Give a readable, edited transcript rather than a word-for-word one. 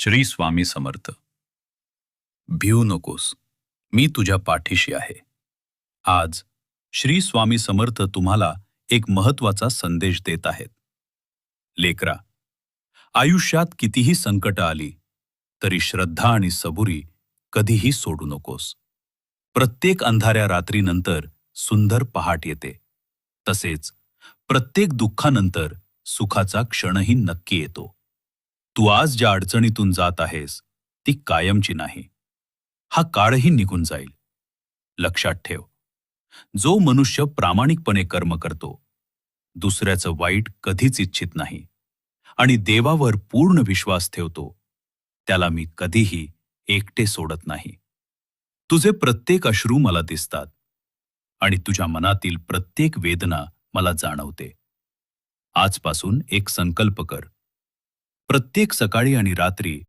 श्री स्वामी समर्थ. भिऊ नकोस, मी तुझ्या पाठीशी आहे. आज श्री स्वामी समर्थ तुम्हाला एक महत्वाचा संदेश देत आहेत. लेकरा, आयुष्यात कितीही संकट आली तरी श्रद्धा आणि सबुरी कधीही सोडू नकोस. प्रत्येक अंधाऱ्या रात्रीनंतर सुंदर पहाट येते. तसेच प्रत्येक दुःखानंतर सुखाचा क्षणही नक्की येतो. तू आज ज्या अडचणीतून जात आहेस ती कायमची नाही. हा काळही निघून जाईल. लक्षात ठेव, जो मनुष्य प्रामाणिकपणे कर्म करतो, दुसऱ्याचं वाईट कधीच इच्छित नाही आणि देवावर पूर्ण विश्वास ठेवतो, त्याला मी कधीही एकटे सोडत नाही. तुझे प्रत्येक अश्रू मला दिसतात आणि तुझ्या मनातील प्रत्येक वेदना मला जाणवते. आजपासून एक संकल्प कर. प्रत्येक सकाळी आणि रात्री